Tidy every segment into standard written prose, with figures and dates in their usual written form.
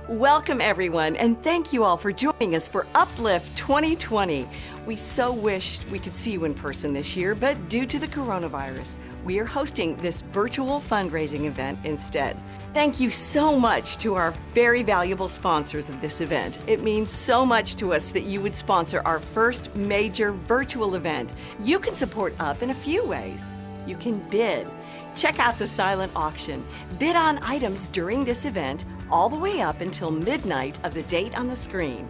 Welcome everyone, and thank you all for joining us for Uplift 2020. We so wished we could see you in person this year, but due to the coronavirus, we are hosting this virtual fundraising event instead. Thank you so much to our very valuable sponsors of this event. It means so much to us that you would sponsor our first major virtual event. You can support UP in a few ways. You can bid. Check out the silent auction. Bid on items during this event all the way up until midnight of the date on the screen.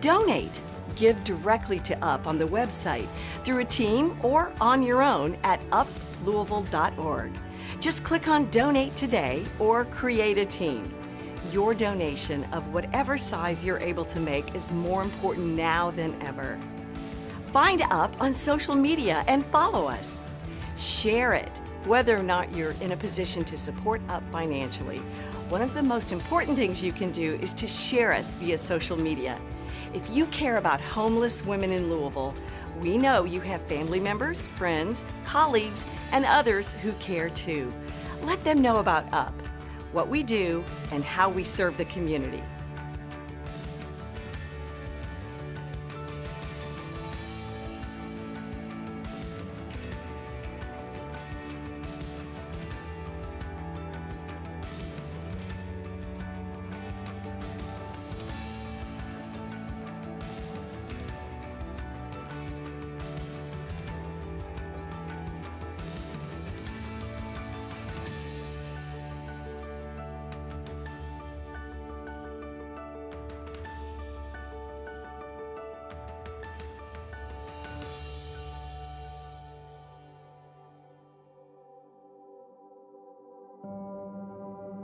Donate. Give directly to UP on the website, through a team, or on your own at uplouisville.org. Just click on Donate Today or Create a Team. Your donation of whatever size you're able to make is more important now than ever. Find UP on social media and follow us. Share it, whether or not you're in a position to support UP financially. One of the most important things you can do is to share us via social media. If you care about homeless women in Louisville, we know you have family members, friends, colleagues, and others who care too. Let them know about UP, what we do, and how we serve the community.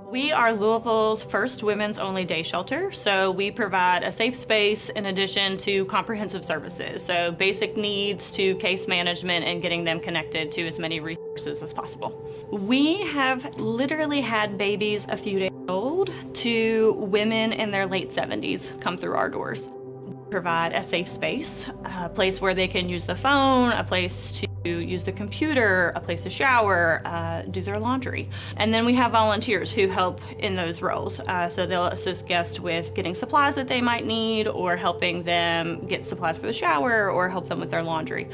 We are Louisville's first women's-only day shelter, so we provide a safe space in addition to comprehensive services, so basic needs to case management and getting them connected to as many resources as possible. We have literally had babies a few days old to women in their late 70s come through our doors. We provide a safe space, a place where they can use the phone, a place to use the computer, a place to shower, do their laundry. And then we have volunteers who help in those roles. So they'll assist guests with getting supplies that they might need, or helping them get supplies for the shower, or help them with their laundry.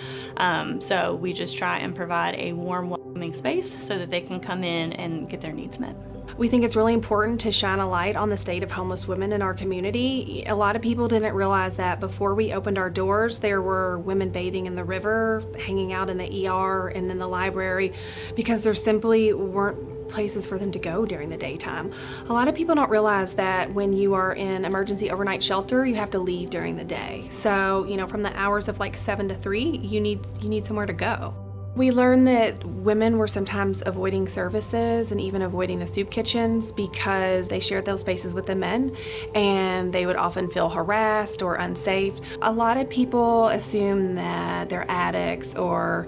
So we just try and provide a warm, welcoming space so that they can come in and get their needs met. We think it's really important to shine a light on the state of homeless women in our community. A lot of people didn't realize that before we opened our doors, there were women bathing in the river, hanging out in the ER and in the library, because there simply weren't places for them to go during the daytime. A lot of people don't realize that when you are in emergency overnight shelter, you have to leave during the day. So, from the hours of like 7 to 3, you need somewhere to go. We learned that women were sometimes avoiding services and even avoiding the soup kitchens because they shared those spaces with the men, and they would often feel harassed or unsafe. A lot of people assume that they're addicts or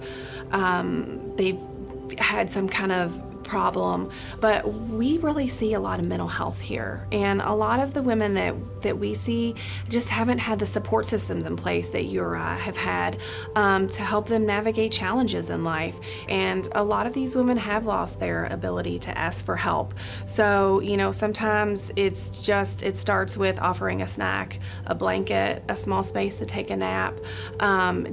they've had some kind of problem, but we really see a lot of mental health here, and a lot of the women that we see just haven't had the support systems in place that you or I have had to help them navigate challenges in life. And a lot of these women have lost their ability to ask for help. So sometimes it starts with offering a snack, a blanket, a small space to take a nap,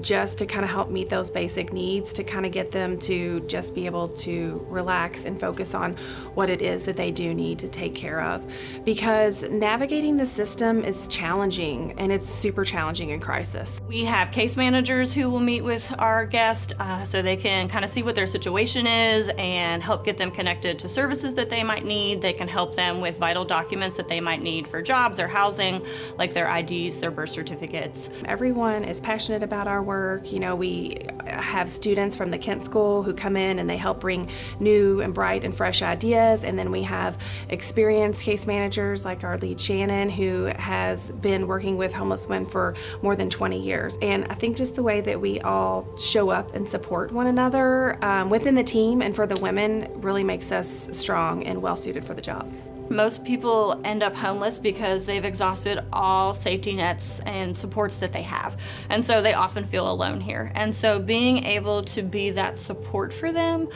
just to kind of help meet those basic needs, to kind of get them to just be able to relax and focus on what it is that they do need to take care of. Because navigating the system is challenging, and it's super challenging in crisis. We have case managers who will meet with our guests so they can kind of see what their situation is and help get them connected to services that they might need. They can help them with vital documents that they might need for jobs or housing, like their IDs, their birth certificates. Everyone is passionate about our work. We have students from the Kent School who come in and they help bring new and bright and fresh ideas. And then we have experienced case managers like our lead Shannon, who has been working with homeless women for more than 20 years. And I think just the way that we all show up and support one another within the team and for the women really makes us strong and well suited for the job. Most people end up homeless because they've exhausted all safety nets and supports that they have. And so they often feel alone here. And so being able to be that support for them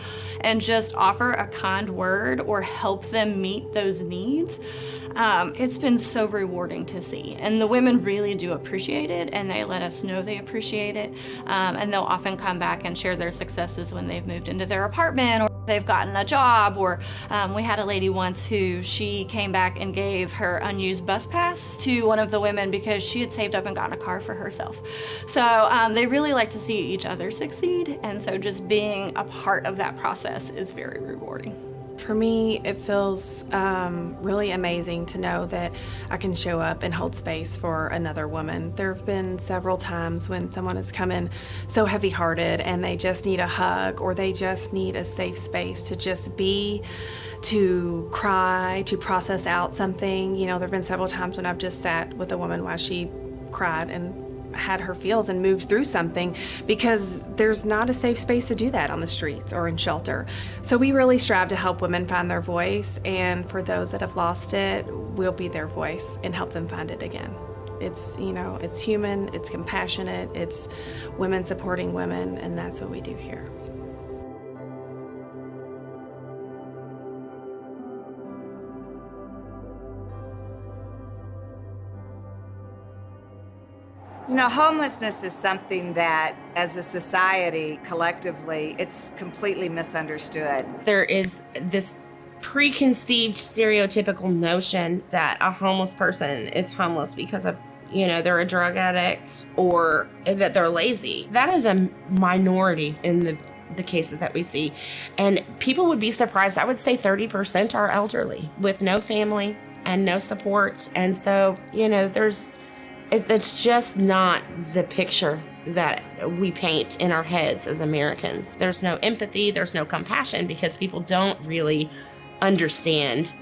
and just offer a kind word or help them meet those needs, it's been so rewarding to see. And the women really do appreciate it, and they let us know they appreciate it. And they'll often come back and share their successes when they've moved into their apartment or they've gotten a job, or we had a lady once who she came back and gave her unused bus pass to one of the women because she had saved up and gotten a car for herself. So they really like to see each other succeed, and so just being a part of that process is very rewarding. For me, it feels really amazing to know that I can show up and hold space for another woman. There have been several times when someone has come in so heavy-hearted and they just need a hug, or they just need a safe space to just be, to cry, to process out something. You know, there have been several times when I've just sat with a woman while she cried and had her feels and moved through something, because there's not a safe space to do that on the streets or in shelter. So we really strive to help women find their voice, and for those that have lost it, we'll be their voice and help them find it again. It's, you know, it's human, it's compassionate, it's women supporting women, and that's what we do here. You know, homelessness is something that, as a society, collectively, it's completely misunderstood. There is this preconceived stereotypical notion that a homeless person is homeless because of, you know, they're a drug addict or that they're lazy. That is a minority in the cases that we see. And people would be surprised. I would say 30% are elderly with no family and no support. And so, you know, it's just not the picture that we paint in our heads as Americans. There's no empathy, there's no compassion, because people don't really understand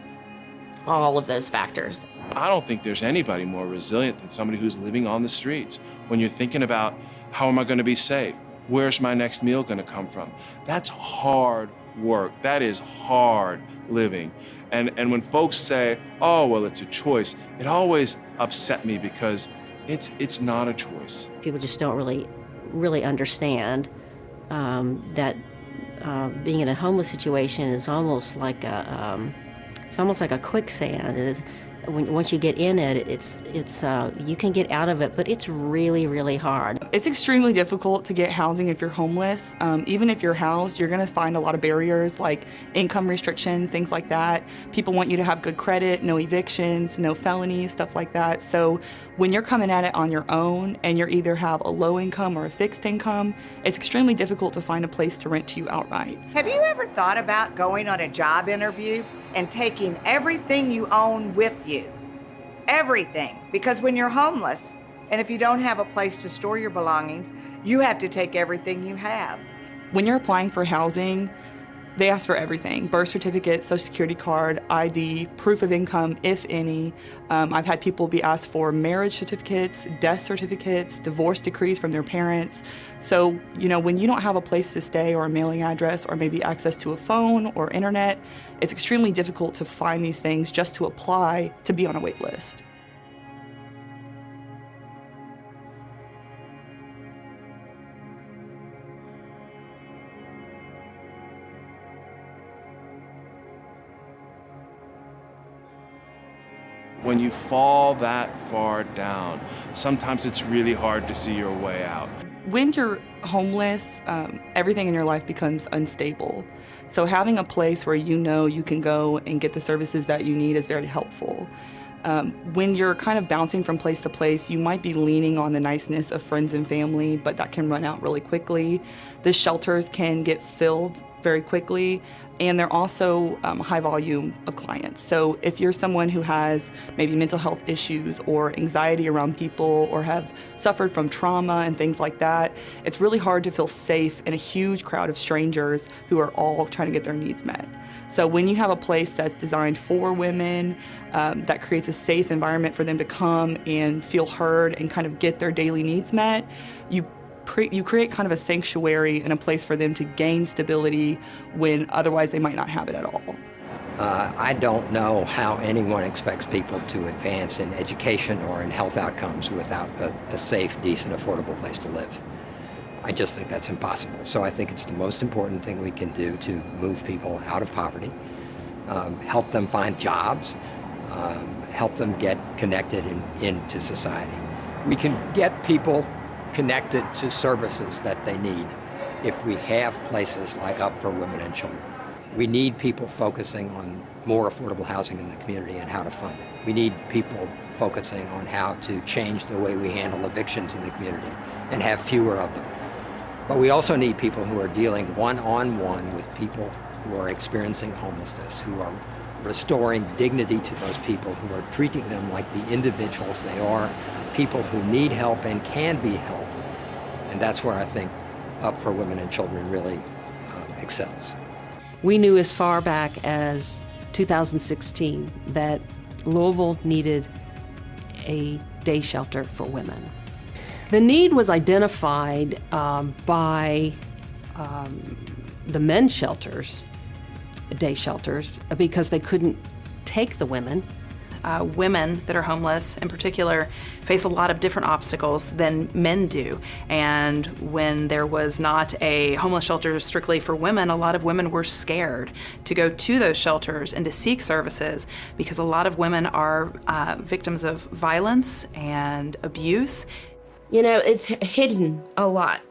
all of those factors. I don't think there's anybody more resilient than somebody who's living on the streets. When you're thinking about, how am I going to be safe? Where's my next meal going to come from? That's hard work. That is hard living. And when folks say, oh, well, it's a choice, it always upset me, because it's not a choice. People just don't really understand that being in a homeless situation is almost like a quicksand. Once you get in it, it's you can get out of it, but it's really, really hard. It's extremely difficult to get housing if you're homeless. Even if you're housed, you're going to find a lot of barriers like income restrictions, things like that. People want you to have good credit, no evictions, no felonies, stuff like that. So when you're coming at it on your own and you either have a low income or a fixed income, it's extremely difficult to find a place to rent to you outright. Have you ever thought about going on a job interview and taking everything you own with you? Everything. Because when you're homeless, and if you don't have a place to store your belongings, you have to take everything you have. When you're applying for housing, they ask for everything: birth certificate, social security card, ID, proof of income, if any. I've had people be asked for marriage certificates, death certificates, divorce decrees from their parents. So, you know, when you don't have a place to stay or a mailing address or maybe access to a phone or internet, it's extremely difficult to find these things just to apply to be on a wait list. When you fall that far down, sometimes it's really hard to see your way out. When you're homeless, everything in your life becomes unstable. So having a place where you know you can go and get the services that you need is very helpful. When you're kind of bouncing from place to place, you might be leaning on the niceness of friends and family, but that can run out really quickly. The shelters can get filled very quickly, and they're also high volume of clients. So if you're someone who has maybe mental health issues or anxiety around people or have suffered from trauma and things like that, it's really hard to feel safe in a huge crowd of strangers who are all trying to get their needs met. So when you have a place that's designed for women, that creates a safe environment for them to come and feel heard and kind of get their daily needs met, you create kind of a sanctuary and a place for them to gain stability when otherwise they might not have it at all. I don't know how anyone expects people to advance in education or in health outcomes without a safe, decent, affordable place to live. I just think that's impossible. So I think it's the most important thing we can do to move people out of poverty, help them find jobs, help them get connected into society. We can get people connected to services that they need if we have places like Up for Women and Children. We need people focusing on more affordable housing in the community and how to fund it. We need people focusing on how to change the way we handle evictions in the community and have fewer of them. But we also need people who are dealing one-on-one with people who are experiencing homelessness, who are restoring dignity to those people, who are treating them like the individuals they are, people who need help and can be helped. And that's where I think Up for Women and Children really excels. We knew as far back as 2016 that Louisville needed a day shelter for women. The need was identified by the men's shelters, day shelters, because they couldn't take the women. Women that are homeless in particular face a lot of different obstacles than men do. And when there was not a homeless shelter strictly for women, a lot of women were scared to go to those shelters and to seek services because a lot of women are victims of violence and abuse. You know, it's hidden a lot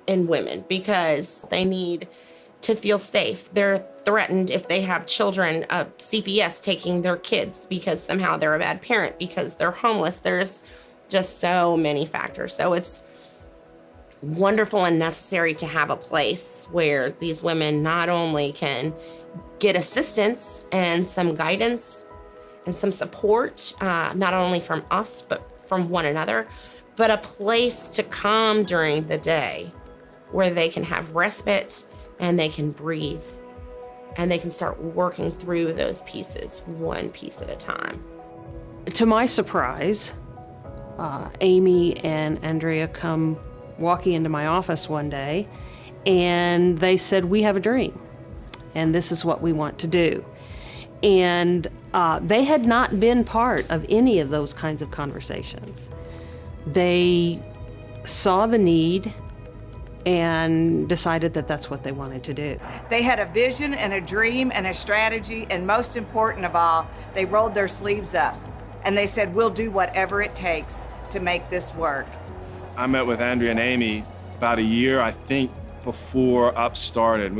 in women because they need to feel safe. They're threatened if they have children, CPS taking their kids because somehow they're a bad parent, because they're homeless. There's just so many factors. So it's wonderful and necessary to have a place where these women not only can get assistance and some guidance and some support, not only from us, but from one another, but a place to come during the day where they can have respite and they can breathe and they can start working through those pieces, one piece at a time. To my surprise, Amy and Andrea come walking into my office one day and they said, "We have a dream and this is what we want to do." And they had not been part of any of those kinds of conversations. They saw the need and decided that that's what they wanted to do. They had a vision and a dream and a strategy, and most important of all, they rolled their sleeves up and they said, "We'll do whatever it takes to make this work." I met with Andrea and Amy about a year, I think, before Up started.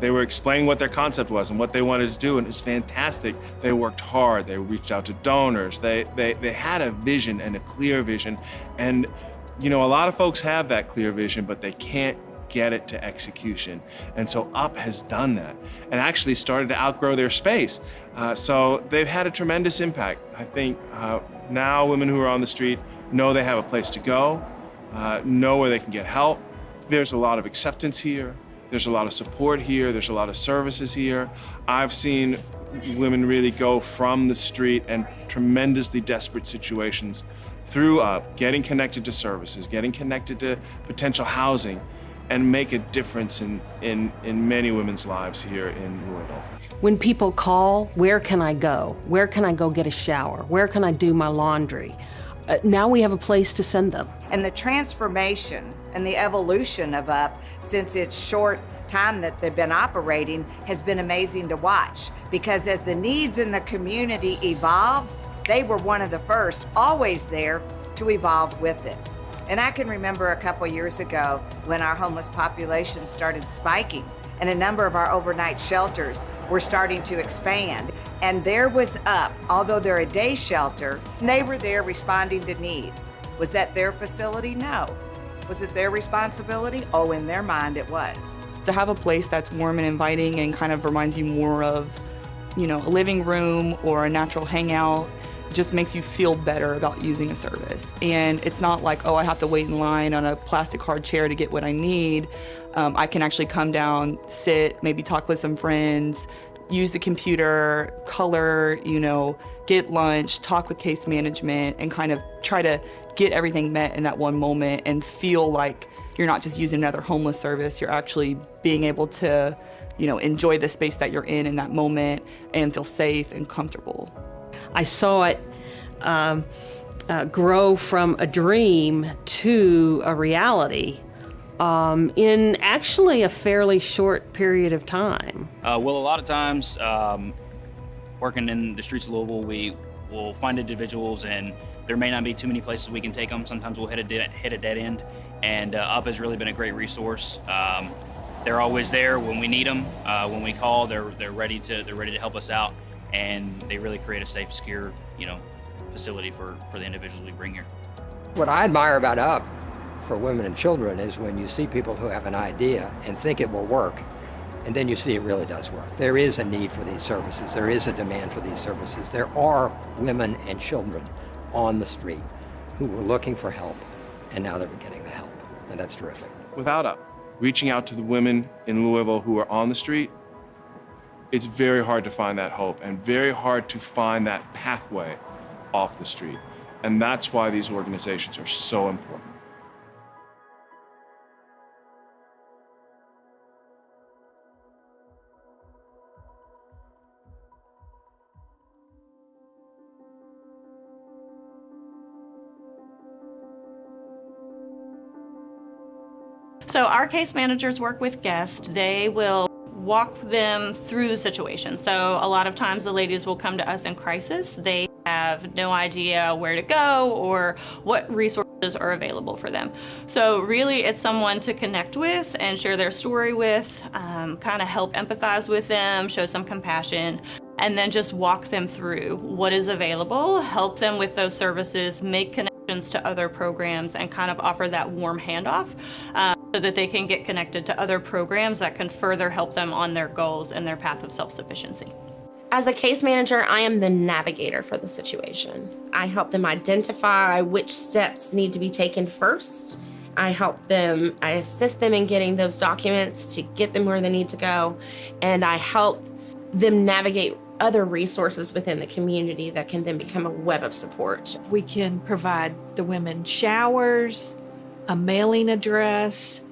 They were explaining what their concept was and what they wanted to do, and it was fantastic. They worked hard. They reached out to donors. They had a vision and a clear vision. And you know, a lot of folks have that clear vision, but they can't get it to execution. And so Up has done that and actually started to outgrow their space. So they've had a tremendous impact. I think now women who are on the street know they have a place to go, know where they can get help. There's a lot of acceptance here. There's a lot of support here. There's a lot of services here. I've seen women really go from the street and tremendously desperate situations through Up, getting connected to services, getting connected to potential housing, and make a difference in many women's lives here in Louisville. When people call, where can I go? Where can I go get a shower? Where can I do my laundry? Now we have a place to send them. And the transformation and the evolution of Up since its short time that they've been operating has been amazing to watch, because as the needs in the community evolved, they were one of the first, always there, to evolve with it. And I can remember a couple years ago when our homeless population started spiking and a number of our overnight shelters were starting to expand. And there was Up, although they're a day shelter, they were there responding to needs. Was that their facility? No. Was it their responsibility? Oh, in their mind it was. To have a place that's warm and inviting and kind of reminds you more of, you know, a living room or a natural hangout just makes you feel better about using a service. And it's not like, oh, I have to wait in line on a plastic hard chair to get what I need. I can actually come down, sit, maybe talk with some friends, use the computer, color, you know, get lunch, talk with case management, and kind of try to get everything met in that one moment and feel like you're not just using another homeless service, you're actually being able to, enjoy the space that you're in that moment and feel safe and comfortable. I saw it grow from a dream to a reality in actually a fairly short period of time. Well, a lot of times, working in the streets of Louisville, we will find individuals, and there may not be too many places we can take them. Sometimes we'll hit a dead end, and UP has really been a great resource. They're always there when we need them. When we call, they're ready to help us out, and they really create a safe, secure, facility for the individuals we bring here. What I admire about UP for women and children is when you see people who have an idea and think it will work, and then you see it really does work. There is a need for these services. There is a demand for these services. There are women and children on the street who were looking for help, and now they're getting the help, and that's terrific. Without UP reaching out to the women in Louisville who are on the street, it's very hard to find that hope and very hard to find that pathway off the street. And that's why these organizations are so important. So our case managers work with guests. They will walk them through the situation. So a lot of times the ladies will come to us in crisis. They have no idea where to go or what resources are available for them. So really it's someone to connect with and share their story with, kind of help empathize with them, show some compassion, and then just walk them through what is available, help them with those services, make connections to other programs, and kind of offer that warm handoff so that they can get connected to other programs that can further help them on their goals and their path of self-sufficiency. As a case manager, I am the navigator for the situation. I help them identify which steps need to be taken first. I assist them in getting those documents to get them where they need to go, and I help them navigate other resources within the community that can then become a web of support. We can provide the women showers, a mailing address,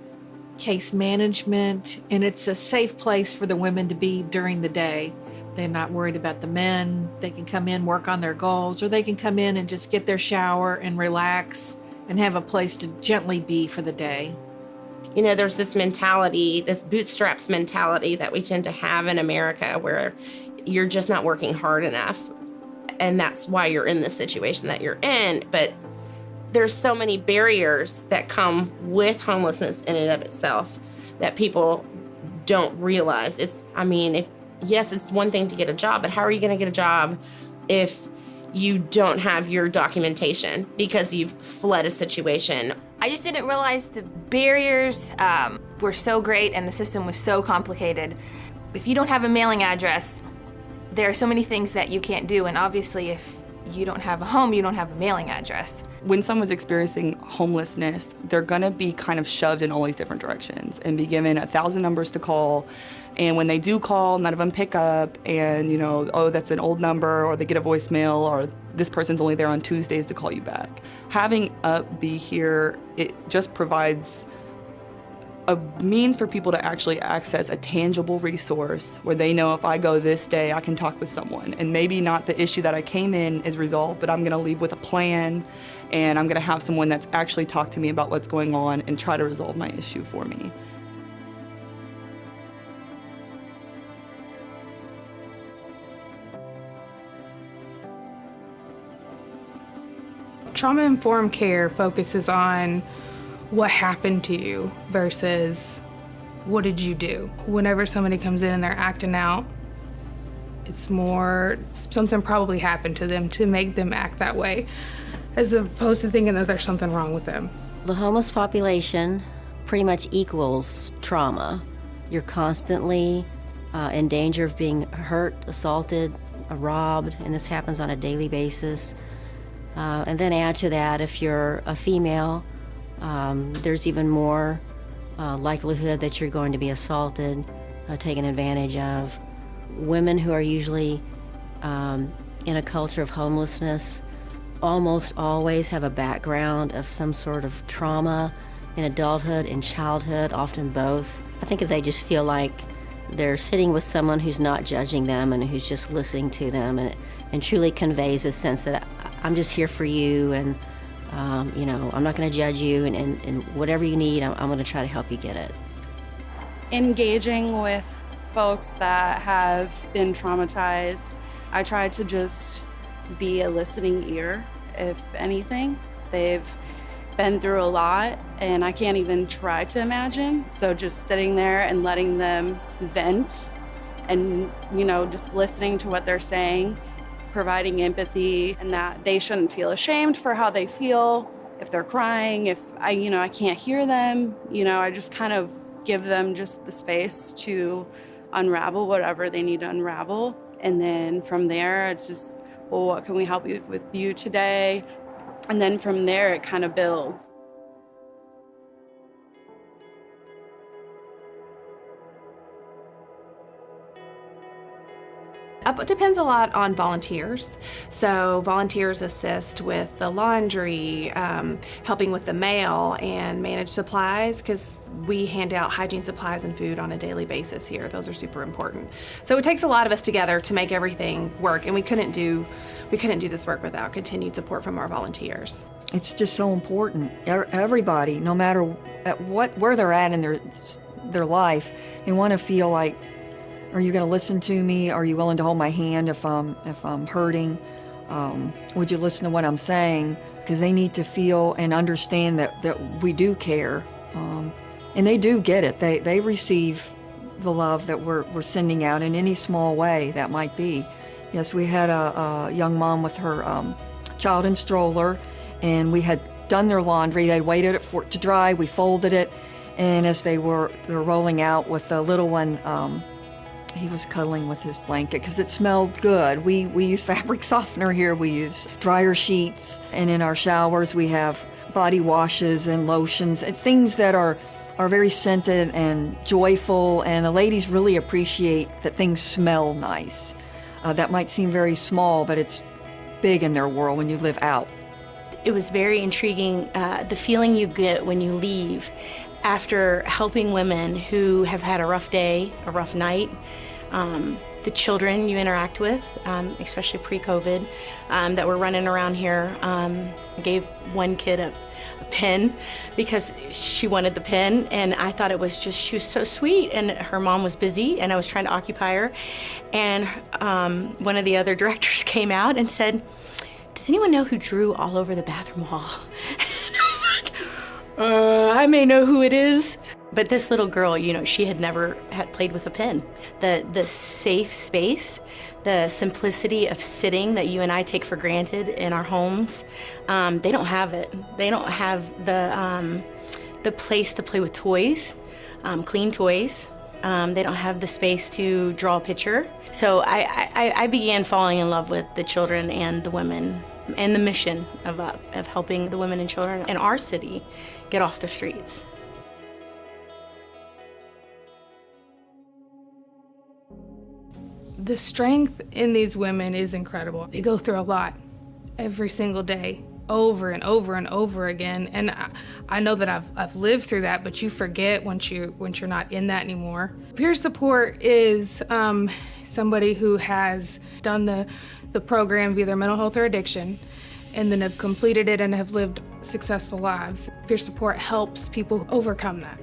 case management, and it's a safe place for the women to be during the day. They're not worried about the men. They can come in, work on their goals, or they can come in and just get their shower and relax and have a place to gently be for the day. There's this mentality, this bootstraps mentality that we tend to have in America where you're just not working hard enough. And that's why you're in the situation that you're in. But there's so many barriers that come with homelessness in and of itself that people don't realize. It's one thing to get a job, but how are you going to get a job if you don't have your documentation because you've fled a situation? I just didn't realize the barriers were so great and the system was so complicated. If you don't have a mailing address, there are so many things that you can't do, and obviously if you don't have a home, you don't have a mailing address. When someone's experiencing homelessness, they're gonna be kind of shoved in all these different directions and be given 1,000 numbers to call. And when they do call, none of them pick up, and oh, that's an old number, or they get a voicemail, or this person's only there on Tuesdays to call you back. Having UP be here, it just provides a means for people to actually access a tangible resource where they know if I go this day, I can talk with someone. And maybe not the issue that I came in is resolved, but I'm gonna leave with a plan, and I'm gonna have someone that's actually talk to me about what's going on and try to resolve my issue for me. Trauma-informed care focuses on what happened to you versus what did you do. Whenever somebody comes in and they're acting out, it's more something probably happened to them to make them act that way, as opposed to thinking that there's something wrong with them. The homeless population pretty much equals trauma. You're constantly in danger of being hurt, assaulted, robbed, and this happens on a daily basis. And then add to that, if you're a female, there's even more likelihood that you're going to be assaulted, taken advantage of. Women who are usually in a culture of homelessness almost always have a background of some sort of trauma in adulthood and childhood, often both. I think if they just feel like they're sitting with someone who's not judging them and who's just listening to them, and truly conveys a sense that I'm just here for you, and you know, I'm not going to judge you, and whatever you need, I'm going to try to help you get it. Engaging with folks that have been traumatized, I try to just be a listening ear, if anything. They've been through a lot, and I can't even try to imagine. So just sitting there and letting them vent and, you know, just listening to what they're saying, providing empathy, and that they shouldn't feel ashamed for how they feel. If they're crying, if I can't hear them, I just kind of give them just the space to unravel whatever they need to unravel. And then from there, it's just, well, what can we help you with you today? And then from there, it kind of builds. It depends a lot on volunteers. So volunteers assist with the laundry, helping with the mail, and manage supplies, because we hand out hygiene supplies and food on a daily basis here. Those are super important. So it takes a lot of us together to make everything work, and we couldn't do this work without continued support from our volunteers. It's just so important. Everybody, no matter where they're at in their life, they want to feel like, are you going to listen to me? Are you willing to hold my hand if I'm hurting? Would you listen to what I'm saying? Because they need to feel and understand that we do care, and they do get it. They receive the love that we're sending out in any small way that might be. Yes, we had a young mom with her child in stroller, and we had done their laundry. They waited for it to dry. We folded it, and as they were rolling out with the little one. He was cuddling with his blanket because it smelled good. We use fabric softener here. We use dryer sheets, and in our showers we have body washes and lotions and things that are very scented and joyful, and the ladies really appreciate that things smell nice. That might seem very small, but it's big in their world when you live out. It was very intriguing, the feeling you get when you leave after helping women who have had a rough day, a rough night. The children you interact with, especially pre-COVID, that were running around here. I gave one kid a pen because she wanted the pen, and I thought she was so sweet, and her mom was busy, and I was trying to occupy her. And one of the other directors came out and said, "Does anyone know who drew all over the bathroom wall?" And I was like, I may know who it is. But this little girl, she had never played with a pen. The safe space, the simplicity of sitting that you and I take for granted in our homes, they don't have it. They don't have the place to play with toys, clean toys. They don't have the space to draw a picture. So I began falling in love with the children and the women and the mission of helping the women and children in our city get off the streets. The strength in these women is incredible. They go through a lot every single day, over and over and over again. And I know that I've lived through that, but you forget once you're not in that anymore. Peer support is somebody who has done the program via their mental health or addiction, and then have completed it and have lived successful lives. Peer support helps people overcome that.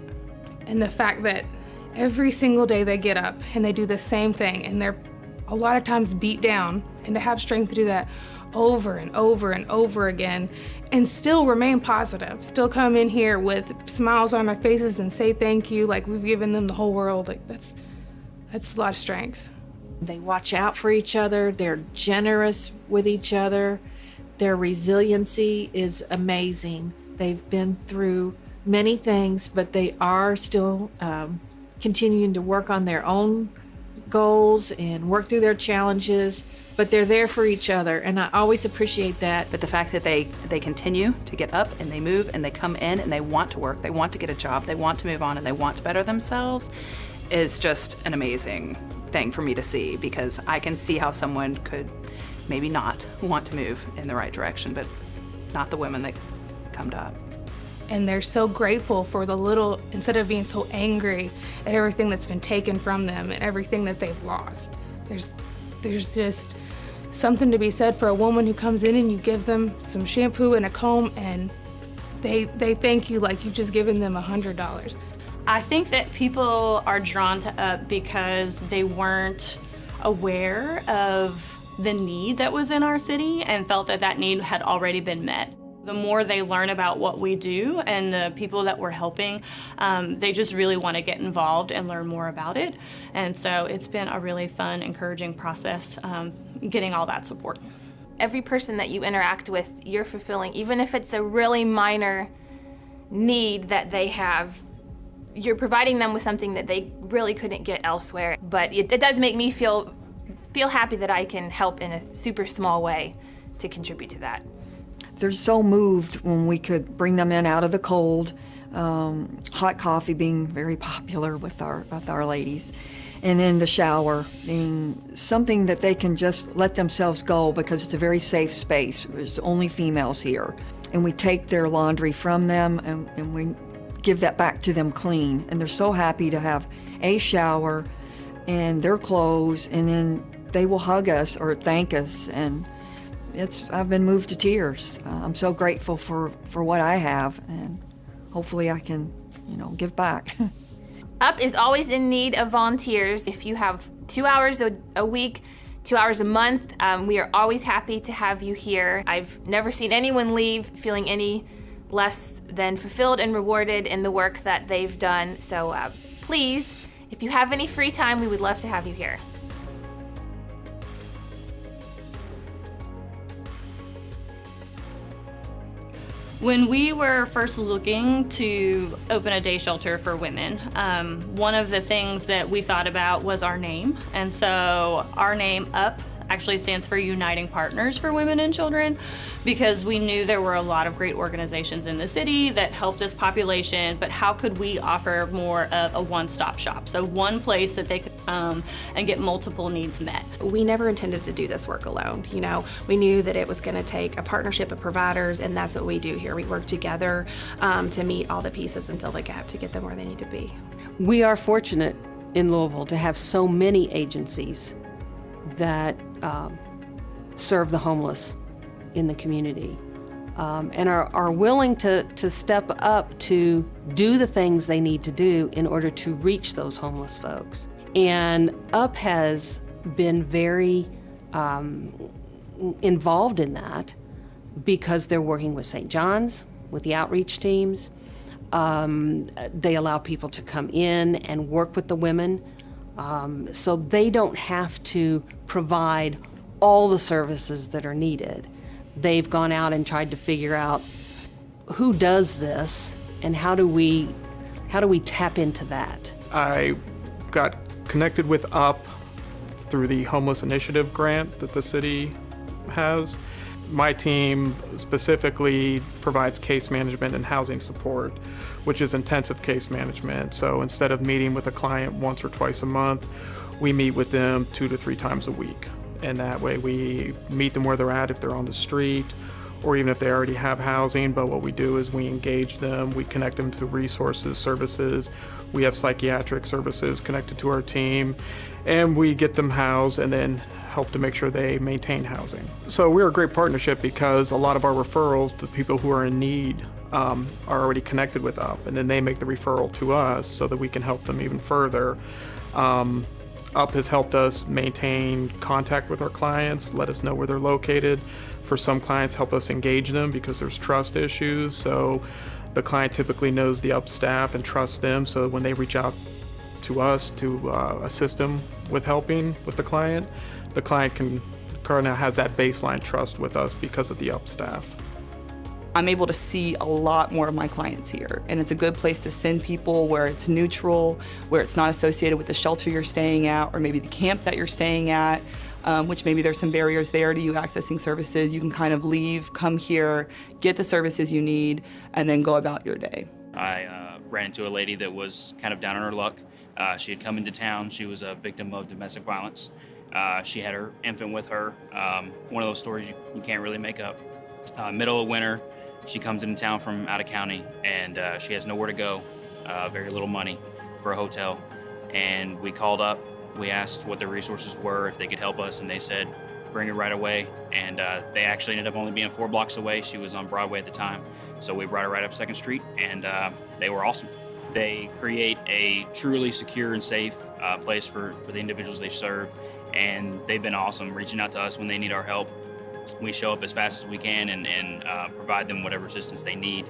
And the fact that every single day they get up and they do the same thing, and they're a lot of times beat down, and to have strength to do that over and over and over again and still remain positive, still come in here with smiles on their faces and say thank you like we've given them the whole world, like that's a lot of strength. They watch out for each other, they're generous with each other, their resiliency is amazing. They've been through many things, but they are still continuing to work on their own goals and work through their challenges, but they're there for each other, and I always appreciate that. But the fact that they continue to get up and they move and they come in and they want to work, they want to get a job, they want to move on, and they want to better themselves is just an amazing thing for me to see, because I can see how someone could maybe not want to move in the right direction, but not the women that come to up. And they're so grateful for the little, instead of being so angry at everything that's been taken from them and everything that they've lost. There's just something to be said for a woman who comes in and you give them some shampoo and a comb and they thank you like you've just given them $100. I think that people are drawn to UP because they weren't aware of the need that was in our city and felt that that need had already been met. The more they learn about what we do and the people that we're helping, they just really want to get involved and learn more about it. And so it's been a really fun, encouraging process getting all that support. Every person that you interact with, you're fulfilling, even if it's a really minor need that they have, you're providing them with something that they really couldn't get elsewhere. But it does make me feel happy that I can help in a super small way to contribute to that. They're so moved when we could bring them in out of the cold, hot coffee being very popular with our ladies, and then the shower being something that they can just let themselves go because it's a very safe space. There's only females here. And we take their laundry from them and we give that back to them clean. And they're so happy to have a shower and their clothes, and then they will hug us or thank us. And I've been moved to tears. I'm so grateful for what I have, and hopefully I can, give back. UP is always in need of volunteers. If you have 2 hours a week, 2 hours a month, we are always happy to have you here. I've never seen anyone leave feeling any less than fulfilled and rewarded in the work that they've done. So please, if you have any free time, we would love to have you here. When we were first looking to open a day shelter for women, one of the things that we thought about was our name. And so our name, UP, actually stands for Uniting Partners for Women and Children, because we knew there were a lot of great organizations in the city that helped this population, but how could we offer more of a one-stop shop? So one place that they could come and get multiple needs met. We never intended to do this work alone. We knew that it was going to take a partnership of providers, and that's what we do here. We work together to meet all the pieces and fill the gap to get them where they need to be. We are fortunate in Louisville to have so many agencies that serve the homeless in the community and are willing to step up to do the things they need to do in order to reach those homeless folks. And UP has been very involved in that because they're working with St. John's, with the outreach teams. They allow people to come in and work with the women, so they don't have to provide all the services that are needed. They've gone out and tried to figure out who does this and how do we tap into that. I got connected with UP through the Homeless Initiative grant that the city has. My team specifically provides case management and housing support, which is intensive case management. So instead of meeting with a client once or twice a month, we meet with them 2 to 3 times a week. And that way we meet them where they're at, if they're on the street, or even if they already have housing. But what we do is we engage them, we connect them to resources, services. We have psychiatric services connected to our team, and we get them housed and then help to make sure they maintain housing. So we're a great partnership because a lot of our referrals to people who are in need are already connected with UP, and then they make the referral to us so that we can help them even further. UP has helped us maintain contact with our clients, let us know where they're located. For some clients, help us engage them because there's trust issues. So the client typically knows the UP staff and trusts them, so when they reach out to us to assist them with helping with the client can kind of has that baseline trust with us because of the UP staff. I'm able to see a lot more of my clients here, and it's a good place to send people where it's neutral, where it's not associated with the shelter you're staying at or maybe the camp that you're staying at, which maybe there's some barriers there to you accessing services. You can kind of leave, come here, get the services you need, and then go about your day. I ran into a lady that was kind of down on her luck. She had come into town. She was a victim of domestic violence. She had her infant with her. One of those stories you can't really make up. Middle of winter, She comes into town from out of county, and she has nowhere to go, very little money for a hotel. And we called up, we asked what the resources were, if they could help us, and they said, bring her right away. And they actually ended up only being 4 blocks away. She was on Broadway at the time. So we brought her right up 2nd Street, and they were awesome. They create a truly secure and safe place for the individuals they serve, and they've been awesome, reaching out to us when they need our help. We show up as fast as we can and provide them whatever assistance they need.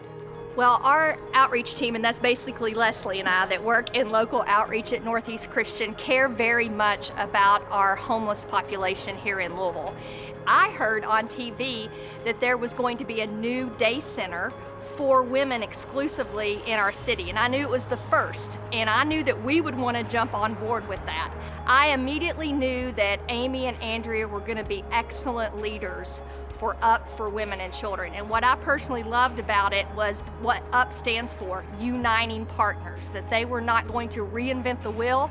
Well, our outreach team, and that's basically Leslie and I that work in local outreach at Northeast Christian, care very much about our homeless population here in Louisville. I heard on TV that there was going to be a new day center for women exclusively in our city, and I knew it was the first, and I knew that we would want to jump on board with that. I immediately knew that Amy and Andrea were going to be excellent leaders for UP for Women and Children. And what I personally loved about it was what UP stands for, Uniting Partners, that they were not going to reinvent the wheel,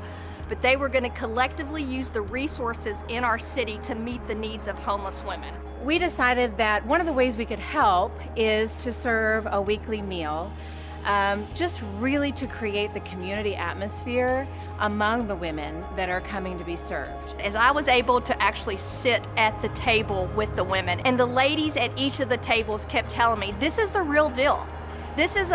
but they were going to collectively use the resources in our city to meet the needs of homeless women. We decided that one of the ways we could help is to serve a weekly meal, just really to create the community atmosphere among the women that are coming to be served. As I was able to actually sit at the table with the women, and the ladies at each of the tables kept telling me, this is the real deal. This is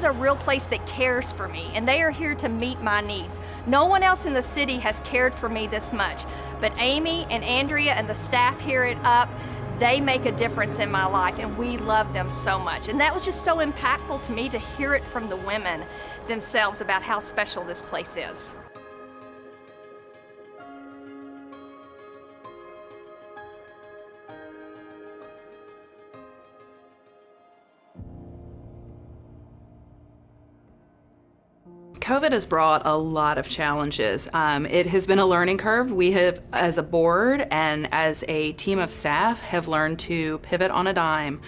a real place that cares for me, and they are here to meet my needs. No one else in the city has cared for me this much, but Amy and Andrea and the staff here at UP, they make a difference in my life, and we love them so much. And that was just so impactful to me to hear it from the women themselves about how special this place is. COVID has brought a lot of challenges. It has been a learning curve. We have, as a board and as a team of staff, have learned to pivot on a dime.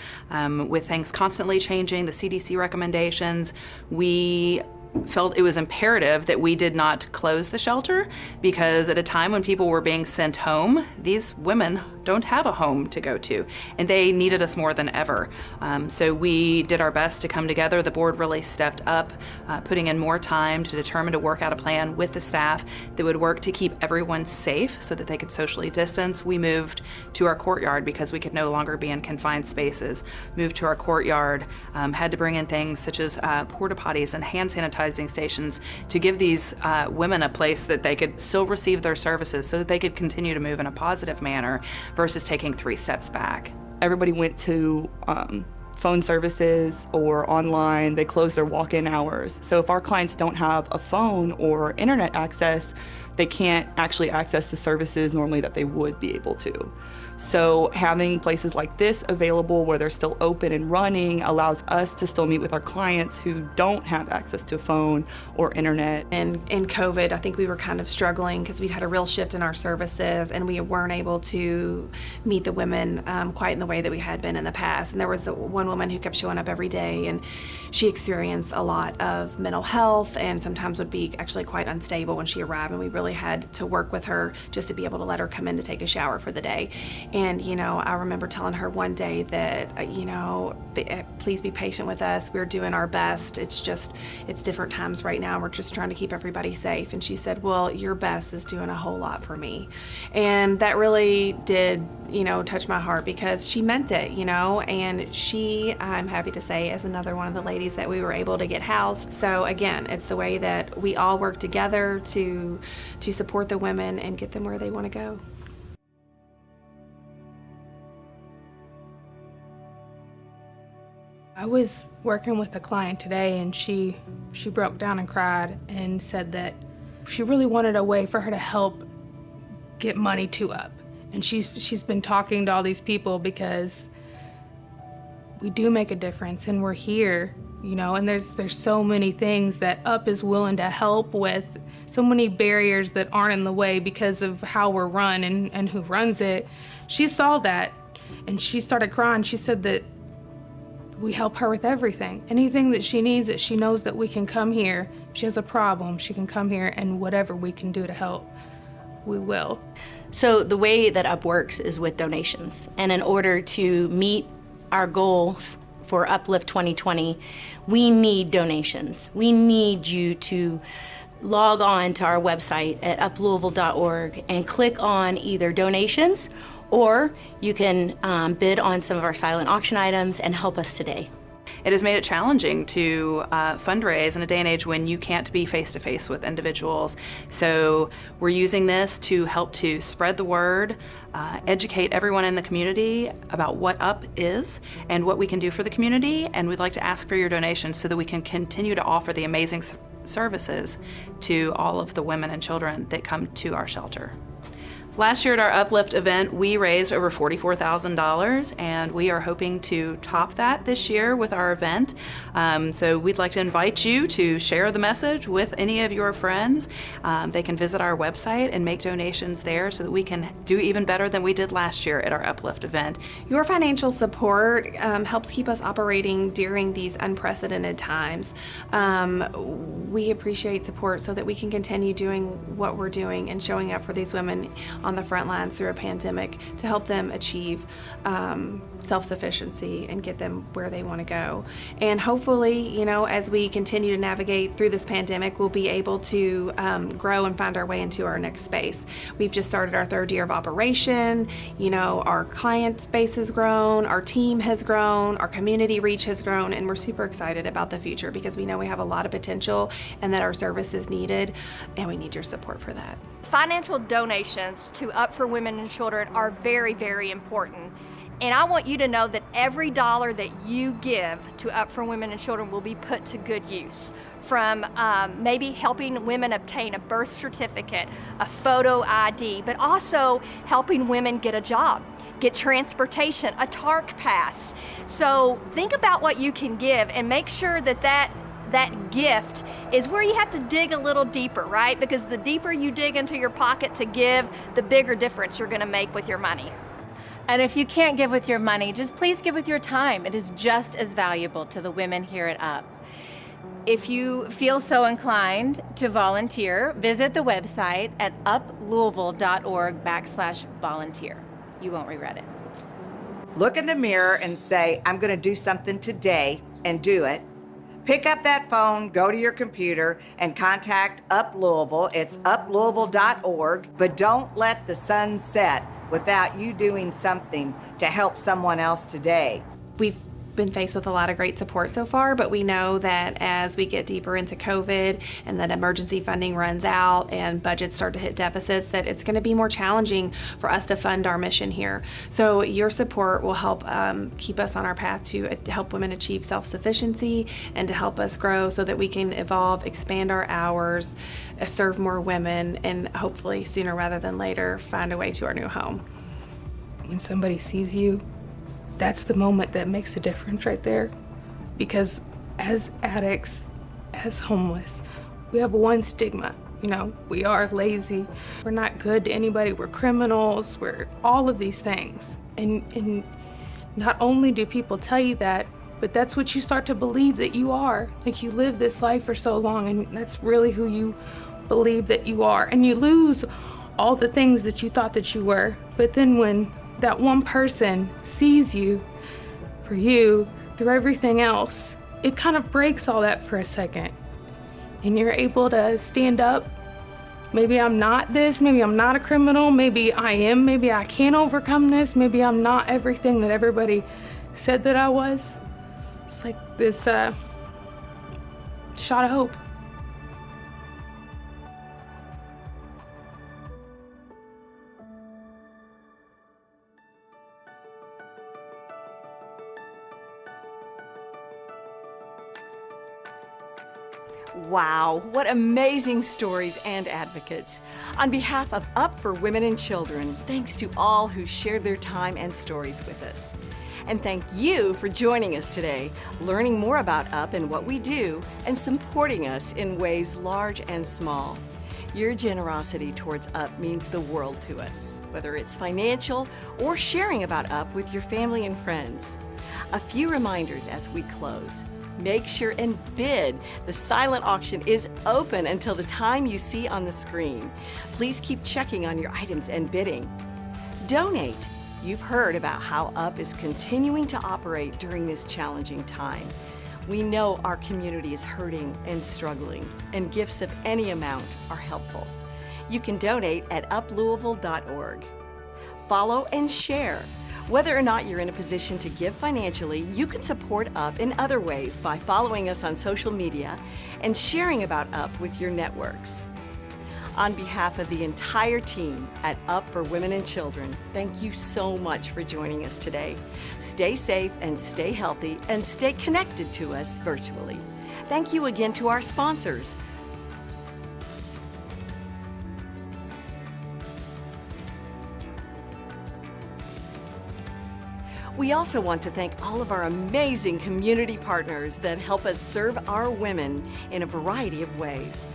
With things constantly changing, the CDC recommendations, we felt it was imperative that we did not close the shelter, because at a time when people were being sent home, these women don't have a home to go to, and they needed us more than ever. So we did our best to come together. The board really stepped up, putting in more time to determine to work out a plan with the staff that would work to keep everyone safe so that they could socially distance. We moved to our courtyard because we could no longer be in confined spaces. Moved to our courtyard, had to bring in things such as porta potties and hand sanitizing stations to give these women a place that they could still receive their services so that they could continue to move in a positive manner versus taking 3 steps back. Everybody went to phone services or online. They closed their walk-in hours. So if our clients don't have a phone or internet access, they can't actually access the services normally that they would be able to. So having places like this available where they're still open and running allows us to still meet with our clients who don't have access to a phone or internet. And in COVID, I think we were kind of struggling because we'd had a real shift in our services, and we weren't able to meet the women quite in the way that we had been in the past. And there was one woman who kept showing up every day, and she experienced a lot of mental health and sometimes would be actually quite unstable when she arrived, and we really had to work with her just to be able to let her come in to take a shower for the day. And, you know, I remember telling her one day that, you know, please be patient with us. We're doing our best. It's different times right now. We're just trying to keep everybody safe. And she said, well, your best is doing a whole lot for me. And that really did, you know, touch my heart because she meant it, you know, and she, I'm happy to say, is another one of the ladies that we were able to get housed. So again, it's the way that we all work together to support the women and get them where they want to go. I was working with a client today, and she broke down and cried and said that she really wanted a way for her to help get money to UP. And she's been talking to all these people because we do make a difference and we're here, you know, and there's so many things that UP is willing to help with, so many barriers that aren't in the way because of how we're run and who runs it. She saw that and she started crying. She said that we help her with everything. Anything that she needs, that she knows that we can come here. If she has a problem, she can come here, and whatever we can do to help, we will. So the way that UP works is with donations. And in order to meet our goals for Uplift 2020, we need donations. We need you to log on to our website at uplouisville.org and click on either donations, or you can bid on some of our silent auction items and help us today. It has made it challenging to fundraise in a day and age when you can't be face-to-face with individuals. So we're using this to help to spread the word, educate everyone in the community about what UP is and what we can do for the community, and we'd like to ask for your donations so that we can continue to offer the amazing services to all of the women and children that come to our shelter. Last year at our Uplift event, we raised over $44,000, and we are hoping to top that this year with our event. So we'd like to invite you to share the message with any of your friends. They can visit our website and make donations there so that we can do even better than we did last year at our Uplift event. Your financial support helps keep us operating during these unprecedented times. We appreciate support so that we can continue doing what we're doing and showing up for these women on the front lines through a pandemic to help them achieve self-sufficiency and get them where they want to go. And hopefully, you know, as we continue to navigate through this pandemic, we'll be able to grow and find our way into our next space. We've just started our 3rd year of operation. You know, our client base has grown, our team has grown, our community reach has grown, and we're super excited about the future because we know we have a lot of potential and that our service is needed, and we need your support for that. Financial donations to Up for Women and Children are very, very important. And I want you to know that every dollar that you give to Up for Women and Children will be put to good use. From maybe helping women obtain a birth certificate, a photo ID, but also helping women get a job, get transportation, a TARC pass. So think about what you can give and make sure that that gift is where you have to dig a little deeper, right? Because the deeper you dig into your pocket to give, the bigger difference you're gonna make with your money. And if you can't give with your money, just please give with your time. It is just as valuable to the women here at UP. If you feel so inclined to volunteer, visit the website at uplouisville.org/volunteer. You won't regret it. Look in the mirror and say, I'm gonna do something today, and do it. Pick up that phone, go to your computer, and contact Up Louisville. It's uplouisville.org. But don't let the sun set without you doing something to help someone else today. We've been faced with a lot of great support so far, but we know that as we get deeper into COVID and that emergency funding runs out and budgets start to hit deficits, that it's going to be more challenging for us to fund our mission here. So your support will help keep us on our path to help women achieve self-sufficiency and to help us grow so that we can evolve, expand our hours, serve more women, and hopefully sooner rather than later find a way to our new home. When somebody sees you, that's the moment that makes a difference right there. Because as addicts, as homeless, we have one stigma. You know, we are lazy, we're not good to anybody, we're criminals, we're all of these things. And not only do people tell you that, but that's what you start to believe that you are. Like, you live this life for so long, and that's really who you believe that you are. And you lose all the things that you thought that you were. But then when that one person sees you for you through everything else, it kind of breaks all that for a second. And you're able to stand up. Maybe I'm not this, maybe I'm not a criminal, maybe I am, maybe I can overcome this, maybe I'm not everything that everybody said that I was. It's like this shot of hope. Wow, what amazing stories and advocates. On behalf of Up for Women and Children, thanks to all who shared their time and stories with us. And thank you for joining us today, learning more about Up and what we do, and supporting us in ways large and small. Your generosity towards Up means the world to us, whether it's financial or sharing about Up with your family and friends. A few reminders as we close. Make sure and bid. The silent auction is open until the time you see on the screen. Please keep checking on your items and bidding. Donate. You've heard about how UP is continuing to operate during this challenging time. We know our community is hurting and struggling, and gifts of any amount are helpful. You can donate at uplouisville.org. Follow and share. Whether or not you're in a position to give financially, you can support UP in other ways by following us on social media and sharing about UP with your networks. On behalf of the entire team at UP for Women and Children, thank you so much for joining us today. Stay safe and stay healthy and stay connected to us virtually. Thank you again to our sponsors. We also want to thank all of our amazing community partners that help us serve our women in a variety of ways.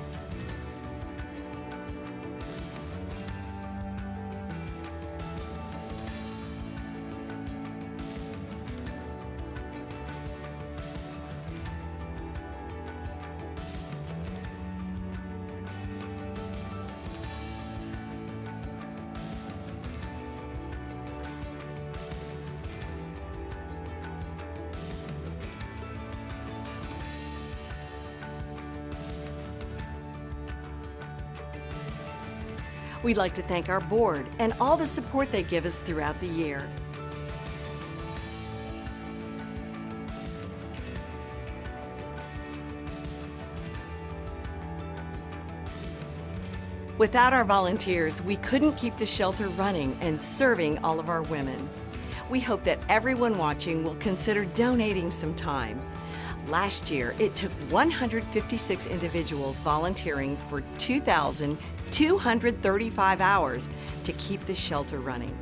We'd like to thank our board and all the support they give us throughout the year. Without our volunteers, we couldn't keep the shelter running and serving all of our women. We hope that everyone watching will consider donating some time. Last year, it took 156 individuals volunteering for 2,235 hours to keep the shelter running.